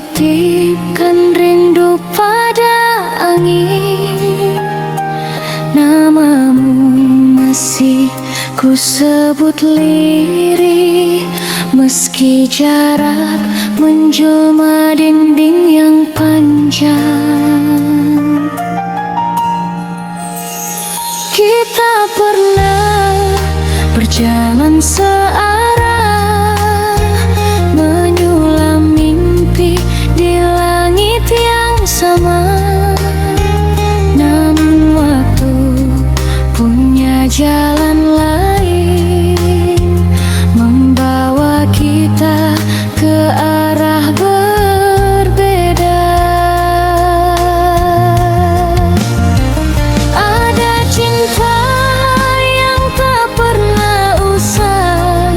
titipkan rindu pada angin. Namamu masih ku sebut lirih, meski jarak menjelma dinding yang panjang. Kita pernah berjalan searah, menyulam mimpi di langit yang sama. Namun waktu punya jalan lain, membawa kita ke arah berbeda. Ada cinta yang tak pernah usai,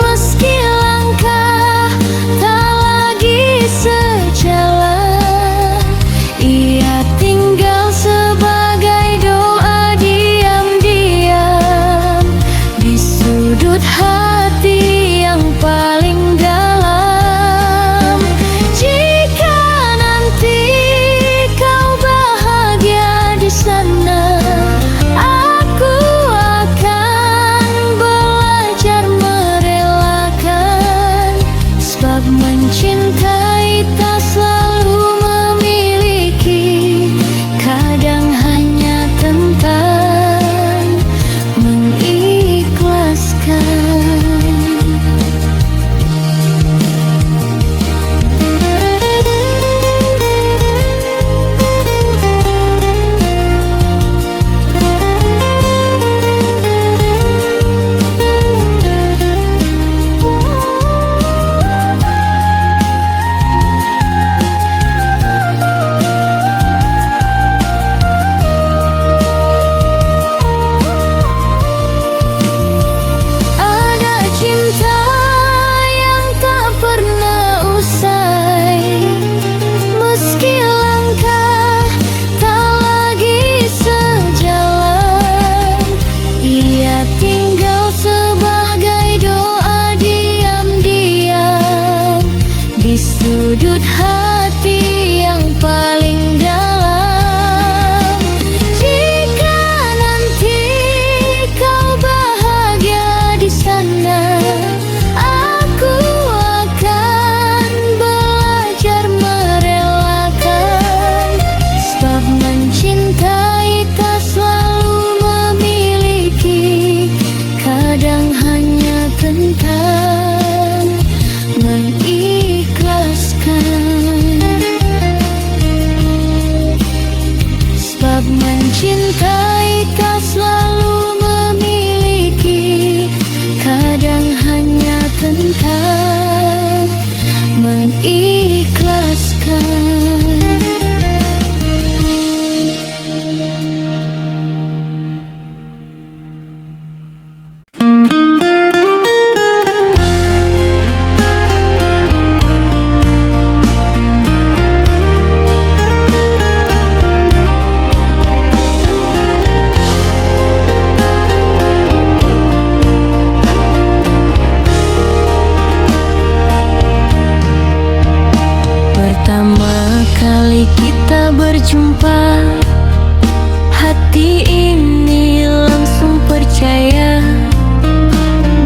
meski langkah tak lagi sejalan. Ia tinggal sebagai doa diam-diam di sudut hati yang paling dalam. Jika nanti kau bahagia di sana, aku akan belajar merelakan. Sebab mencintai tak selalu memiliki, kadang hanya tentang mengikhlaskan. Ada cinta yang tak pernah usai, meski langkah tak lagi sejalan. Ia tinggal sebagai doa diam-diam di sudut hati yang paling dalam. Jika nanti kau bahagia di sana, aku akan belajar merelakan. Sebab mencintai tak selalu memiliki, kadang hanya tentang mengikhlaskan. Sebab mencintai tak selalu memiliki, kadang hanya tentang mengikhlaskan. Pertama kali kita berjumpa, hati ini langsung percaya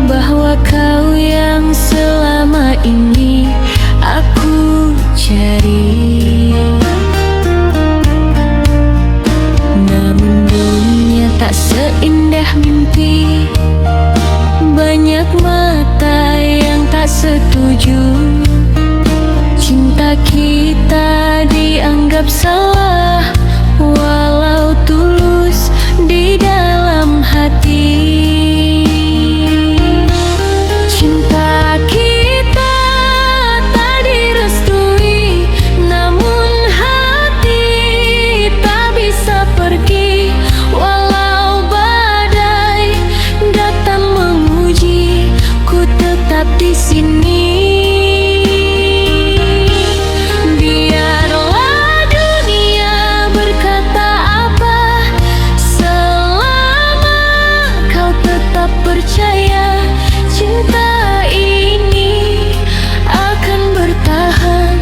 bahwa kau yang selama ini aku cari. Namun dunia tak seindah mimpi, banyak mata yang tak setuju. Cinta kita dianggap salah, walau tulus di dalam hati. Cinta kita tak direstui, namun hati tak bisa pergi. Walau badai datang menguji, ku tetap di sini. Biarlah dunia berkata apa, selama kau tetap percaya cinta ini akan bertahan.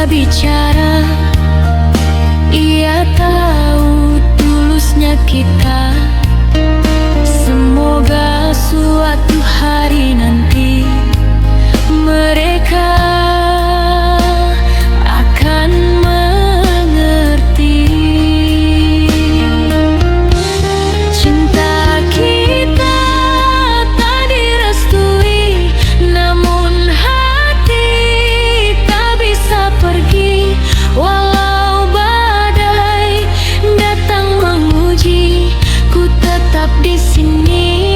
dia bicara, ia tahu tulusnya kita. Semoga suatu hari nanti mereka akan mengerti. Cinta kita tak direstui, namun hati tak bisa pergi. Walau badai datang menguji, ku tetap di sini.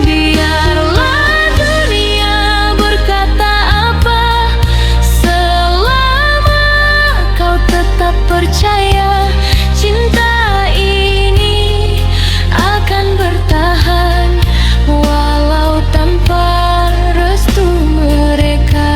Biarlah dunia berkata apa, selama kau tetap percaya, cinta ini akan bertahan walau tanpa restu mereka.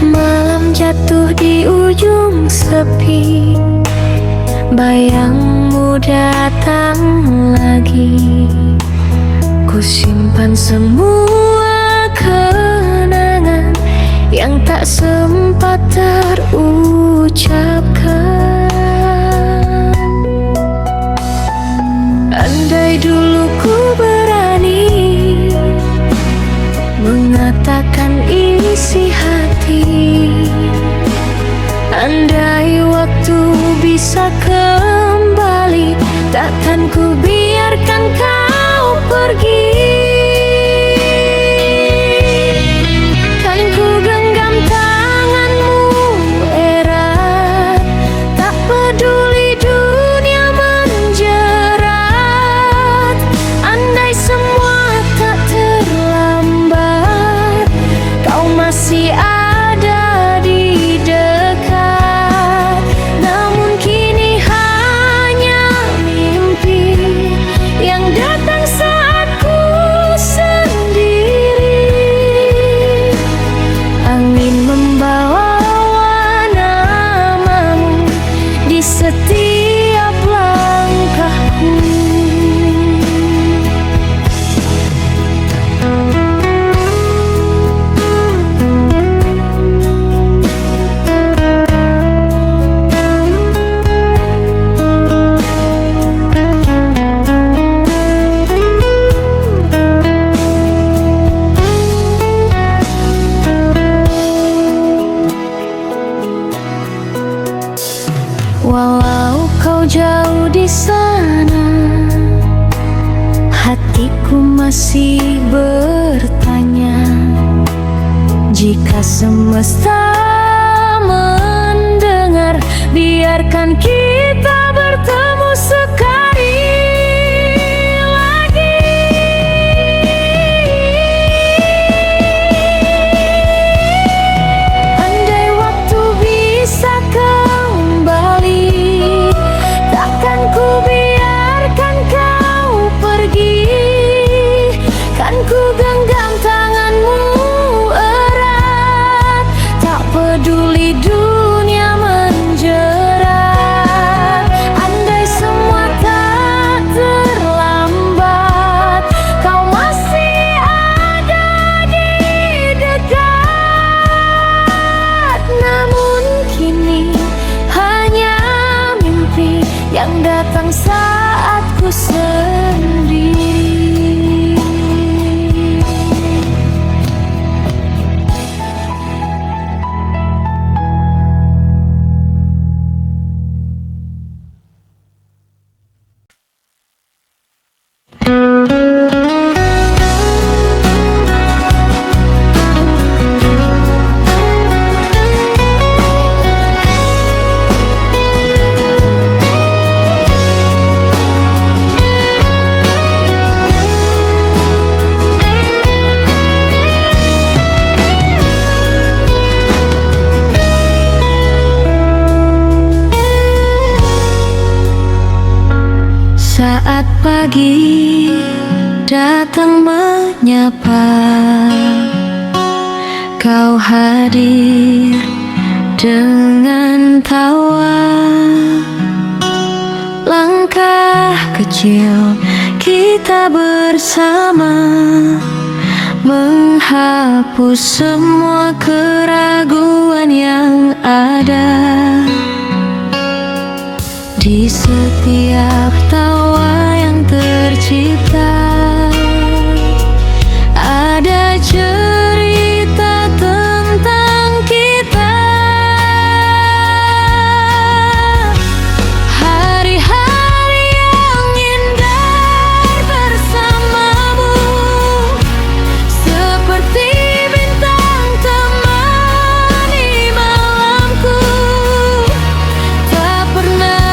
Malam jatuh di ujung sepi, bayangmu datang lagi. Ku simpan semua kenangan yang tak sempat terucapkan. Andai dulu ku berani mengatakan isi hati, andai waktu bisa kembali, takkan ku biarkan kau pergi. Kan ku genggam tanganmu erat, tak peduli dunia menjerat. Andai semua tak terlambat, kau masih ada di dekat. Namun kini hanya mimpi yang datang saat ku sendiri. Angin membawa namamu di setiap langkahku. Walau kau jauh di sana, hatiku masih bertanya. Jika semesta mendengar, biarkan kita bertemu sekali lagi. Andai waktu bisa kembali, takkan ku biarkan kau pergi. Kan ku genggam tanganmu erat, tak peduli dunia menjerat. Andai semua tak terlambat, kau masih ada di dekat. Namun kini hanya mimpi yang datang saat ku sendiri. Saat pagi datang menyapa, kau hadir dengan tawa. Langkah kecil kita bersama, menghapus semua keraguan yang ada. Di setiap tawa yang tercipta ada cerita tentang kita. Hari-hari yang indah bersamamu, seperti bintang temani malamku. Tak pernah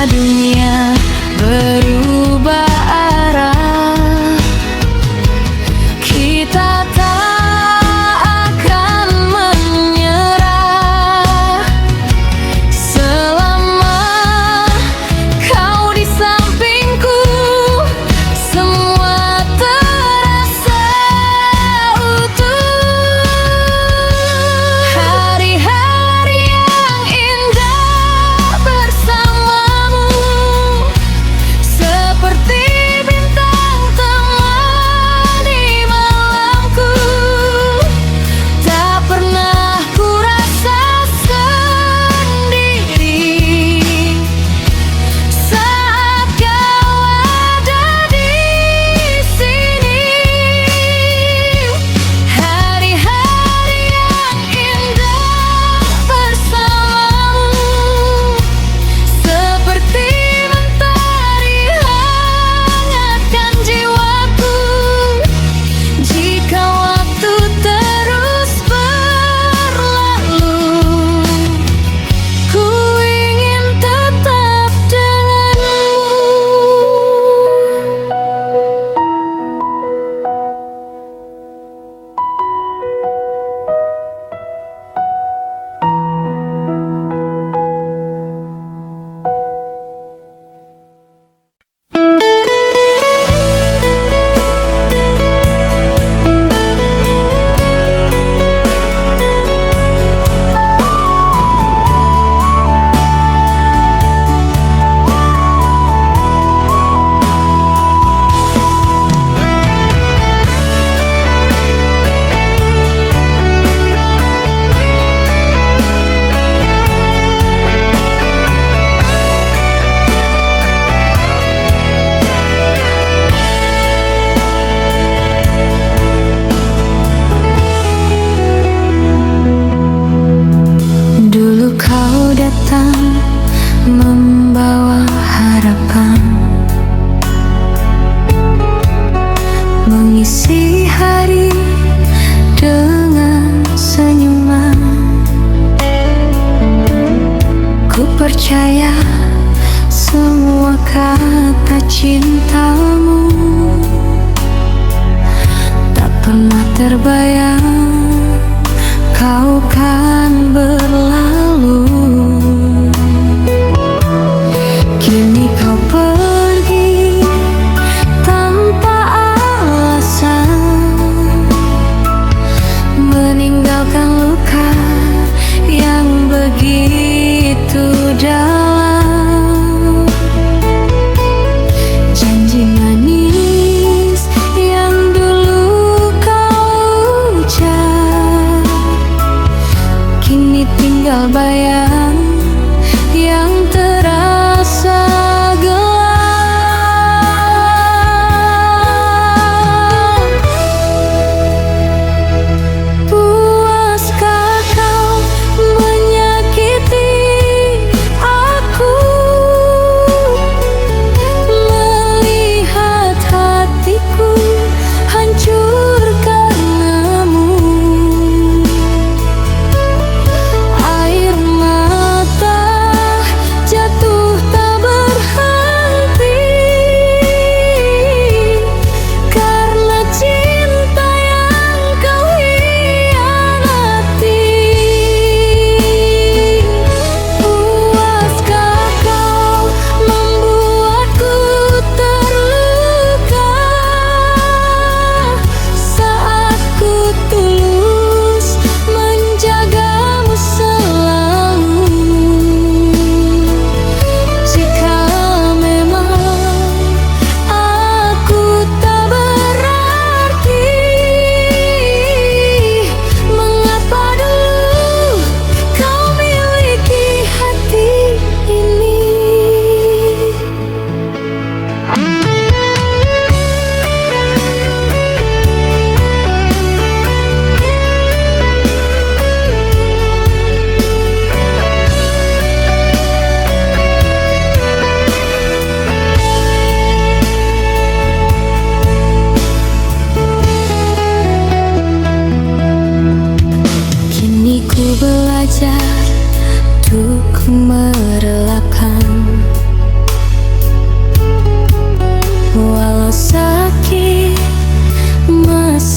dunia berubah arah, kita tak akan menyerah. Selama kau di sampingku, semua terasa utuh. Hari-hari yang indah bersama, seperti bintang temani malamku. Tak pernah ku rasa sendiri saat kau ada di sini. Hari-hari yang indah bersamamu, seperti mentari hangatkan jiwaku. Jika waktu terus berlalu, ku ingin tetap denganmu. Dulu kau datang membawa harapan, mengisi hari dengan senyuman. Ku percaya semua kata cintamu, tak pernah terbayang kau kan berlalu. Kini kau pergi tanpa alasan,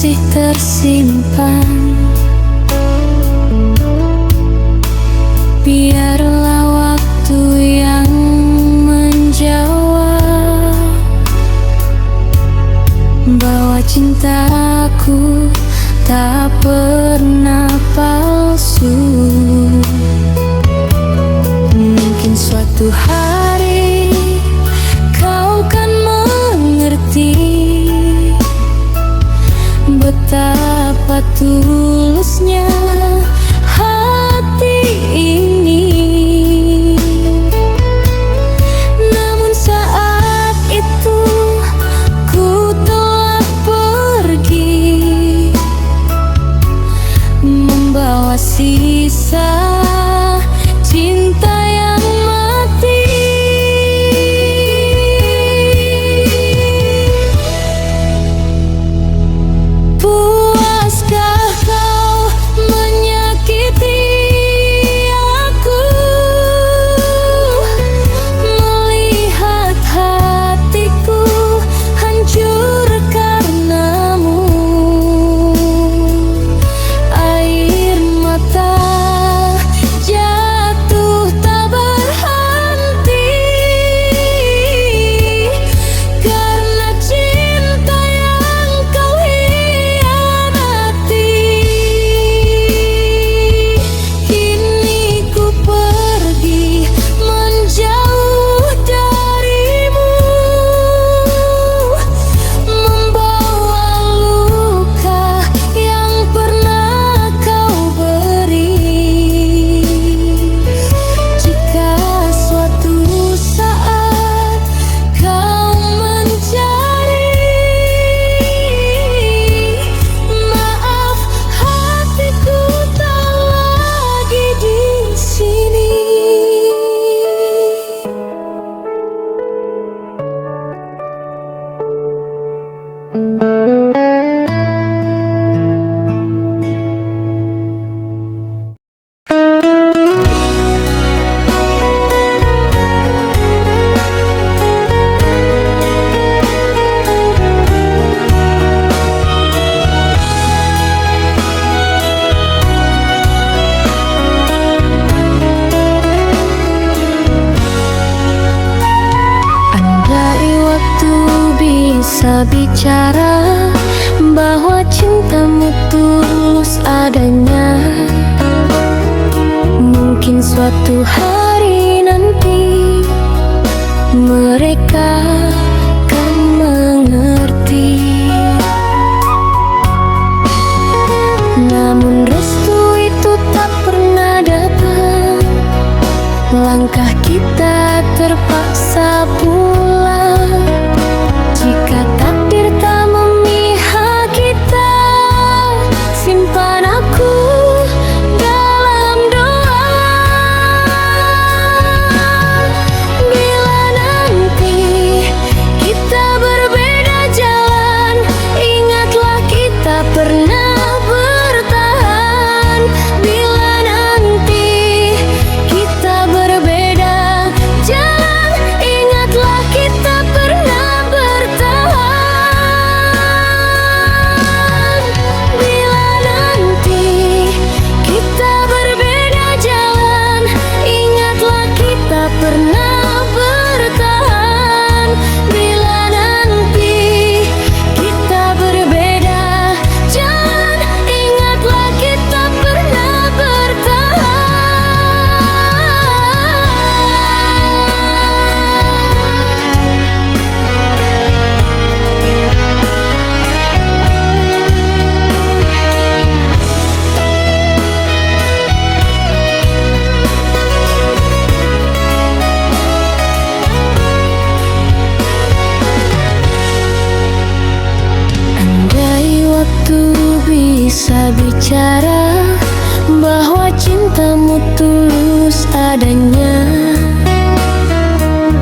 masih tersimpan. Biarlah waktu yang menjawab bahwa cintaku tak pernah palsu. Mungkin suatu hari kau kan mengerti betapa tulusnya hati ini. Namun saat itu ku telah pergi, membawa sisa cinta yang mati. Puaskah kau menyakiti aku, melihat hatiku hancur karenamu? Air mata jatuh tak berhenti karena cinta yang kau hianati. Kini ku pergi menjauh darimu, membawa luka yang pernah kau beri. Jika suatu saat kau mencari, maaf hatiku tak lagi di sini. Andai waktu bisa bicara bahwa cintamu tulus adanya, mungkin suatu hari nanti mereka kan mengerti. Namun restu itu tak pernah datang, langkah kita terpaksa pulang. Jika takdir tak memihak kita, simpan aku dalam doa. Bila nanti kita berbeda jalan, ingatlah kita pernah bertahan. Bila nanti kita berbeda jalan, ingatlah kita pernah bertahan. Bila nanti kita berbeda jalan, ingatlah kita pernah bertahan. Bila nanti kita berbeda jalan, ingatlah kita pernah bertahan. Andai waktu bisa bicara bahwa cintamu tulus adanya,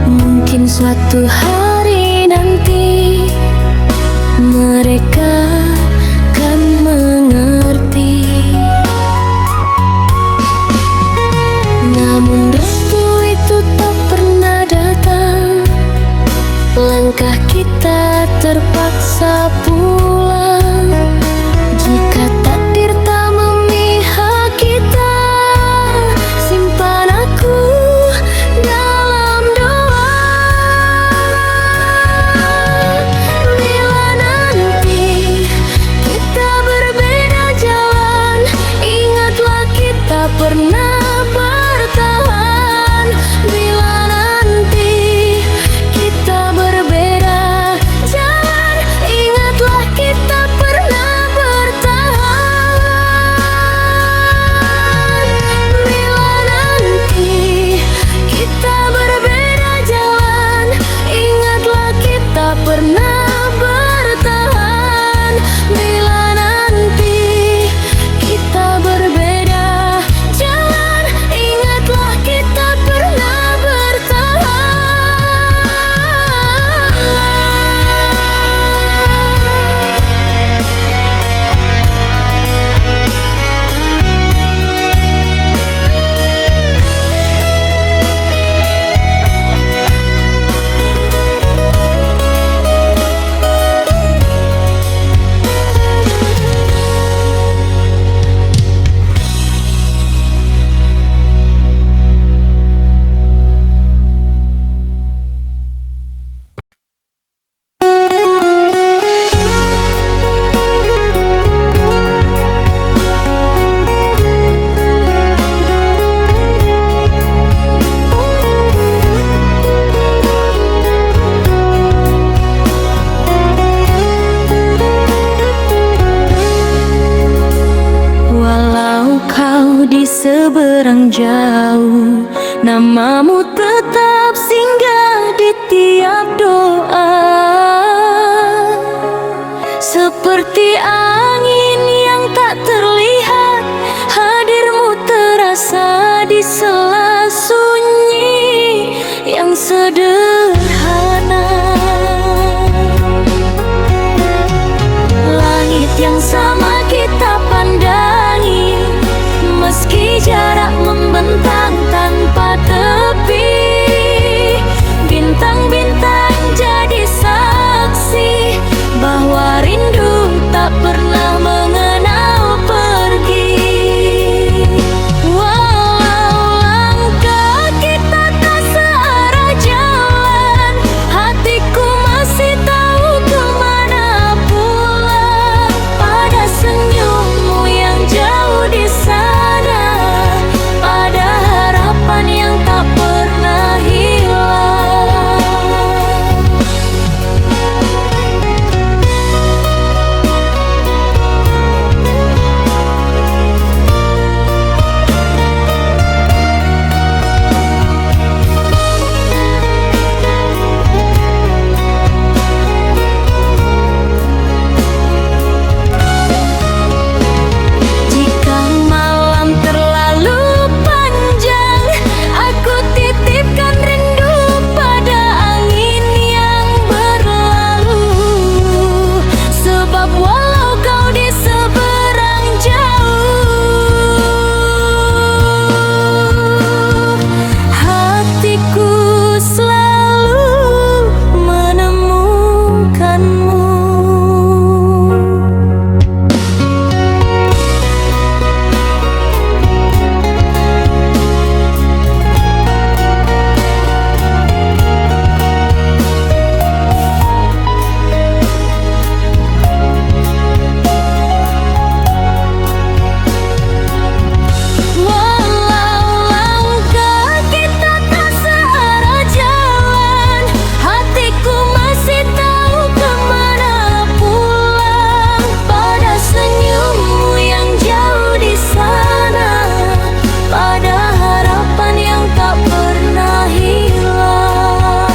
mungkin suatu hari nanti mereka kan mengerti. Namun restu itu tak pernah datang, langkah kita terpaksa pulang. seberang jauh, namamu tetap singgah di tiap doa. Seperti angin yang tak terlihat, hadirmu terasa di sela sunyi yang sederhana. Langit yang sama kita pandangi, meski jarak membentang tanpa tepi. Bintang-bintang jadi saksi bahwa rindu tak pernah mengenal pergi. Walau langkah kita tak searah jalan, hatiku masih tahu kemana pulang. Pada senyummu yang jauh di sana, pada harapan yang tak pernah hilang. Jika malam terlalu panjang, aku titipkan rindu pada angin yang berlalu. Sebab walau kau di seberang jauh, hatiku selalu menemukanmu. Walau langkah kita tak searah jalan, hatiku masih tahu kemana pulang. Pada senyummu yang jauh di sana, pada harapan yang tak pernah hilang.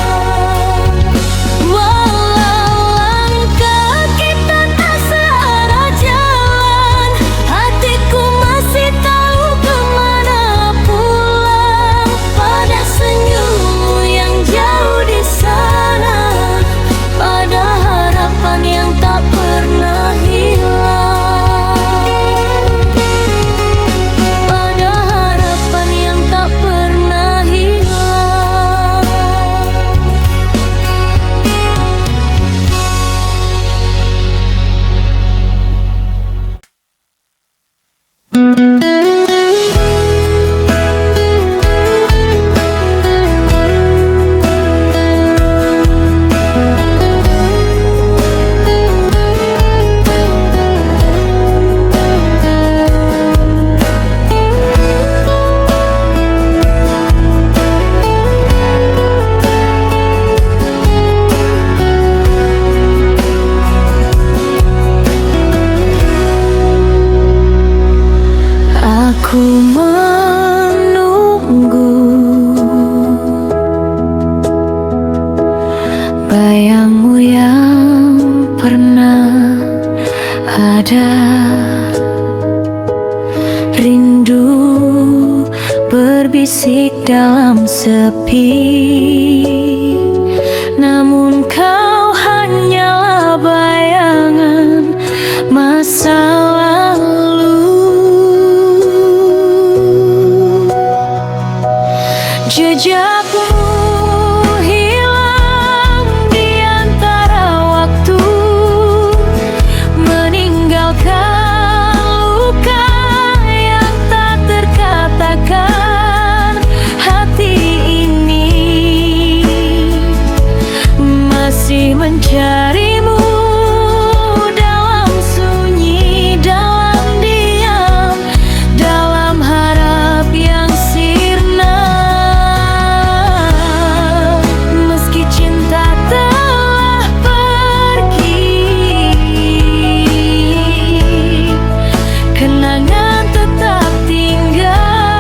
Walau langkah kita tak searah jalan, hatiku masih tahu kemana pulang. Pada senyummu yang jauh di sana, pada harapan yang tak pernah hilang. Pada harapan yang tak pernah hilang. Aku menunggu bayangmu yang pernah ada. Rindu berbisik dalam sepi, namun kau hanyalah bayangan masa lalu. Jejakmu hilang di antara waktu, meninggalkan luka yang tak terkatakan. Hati ini masih mencarimu dalam sunyi, dalam diam, dalam harap yang sirna. Meski cinta telah pergi, kenangan tetap tinggal.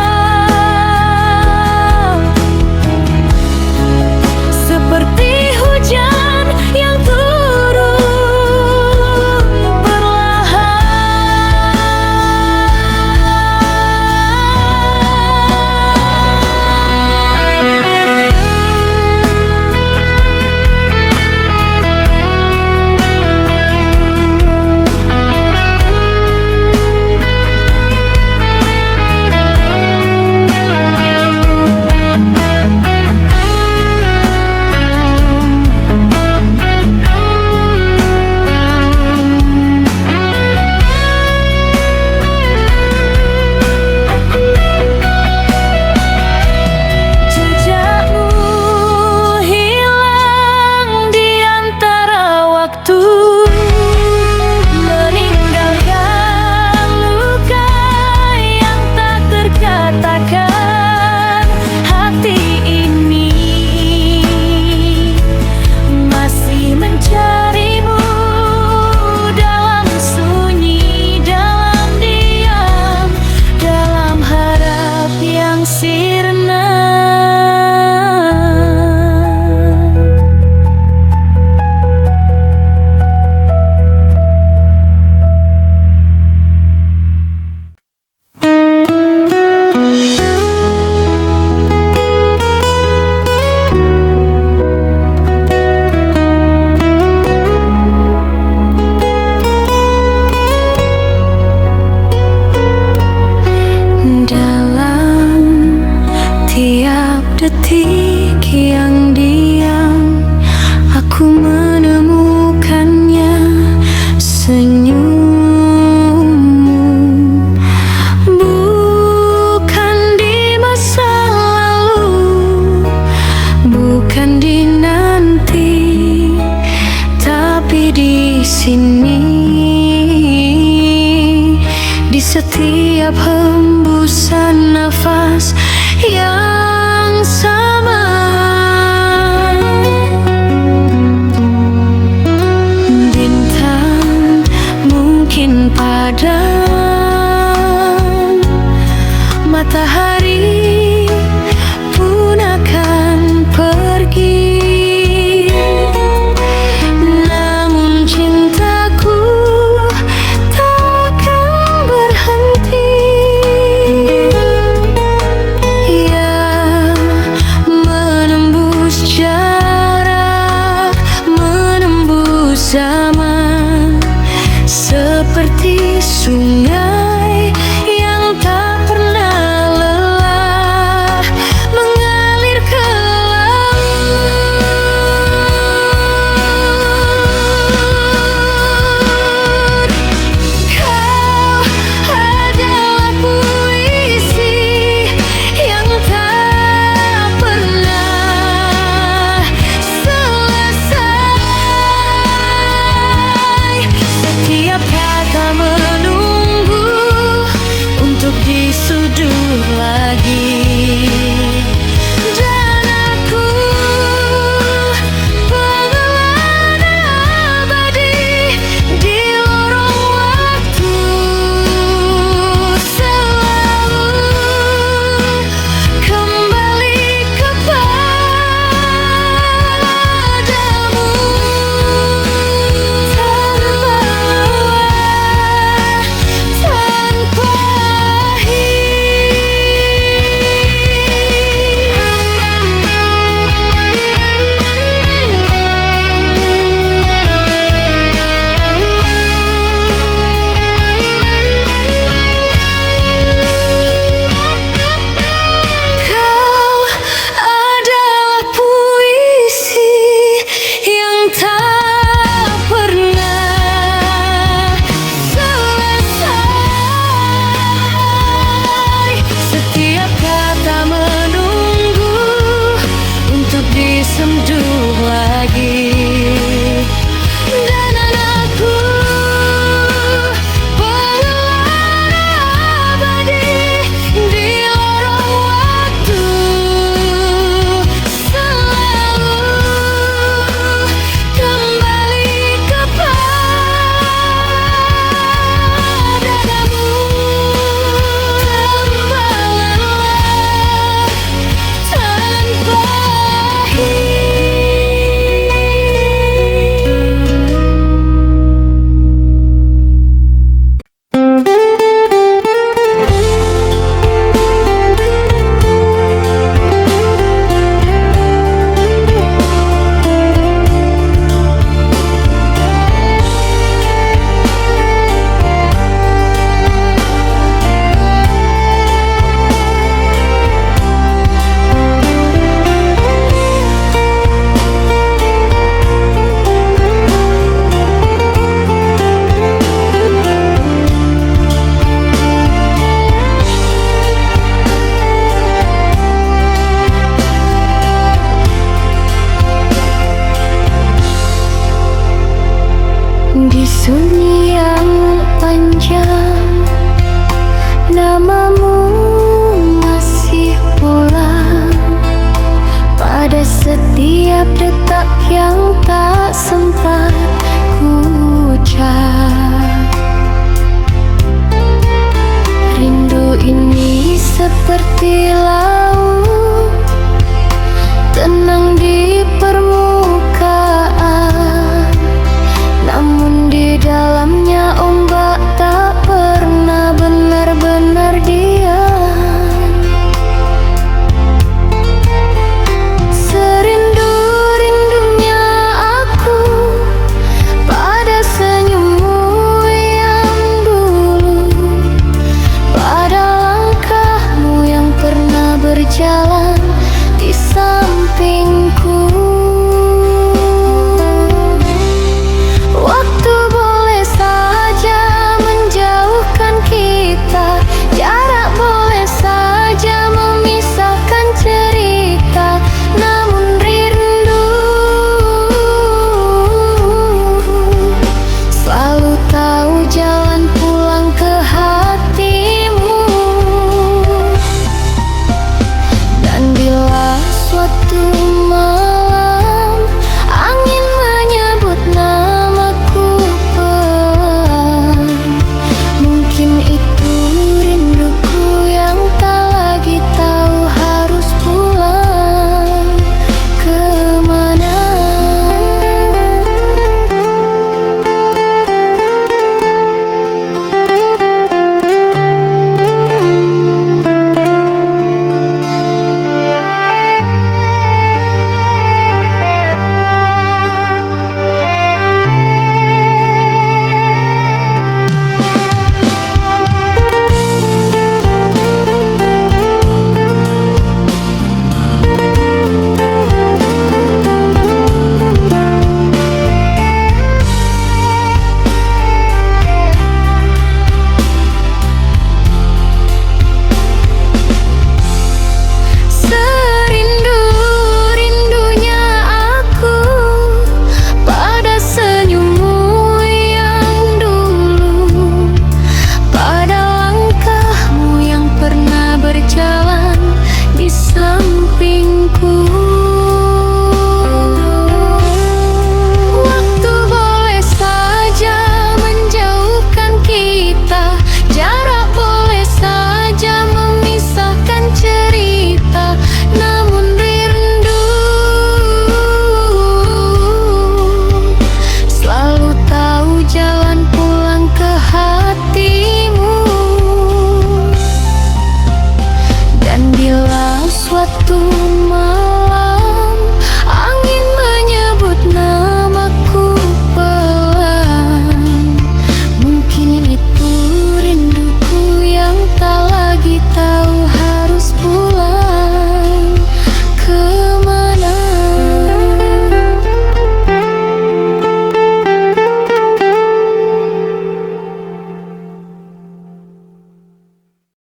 setiap hembusan nafas yang sama. Bintang mungkin padam, matahari pun akan pergi. Namun cintaku takkan berhenti. Ya, menembus jarak, menembus zaman, seperti sungai yang tak pernah lelah mengalir ke laut. Kau adalah puisi yang tak pernah selesai. Setiap kata menunggu untuk disuduh lagi. Dan aku pengelana abadi di lorong waktu, selalu kembali kepadamu tanpa lelah, tanpa Kau adalah puisi yang tak pernah selesai. Setiap kata menunggu untuk disentuh lagi. Dan anakku pengelana abadi di lorong waktu, selalu kembali kepadamu tanpa lelah, tanpa di sunyi yang panjang, namamu masih pulang pada setiap detak yang tak sempat ku ucap. Rindu ini seperti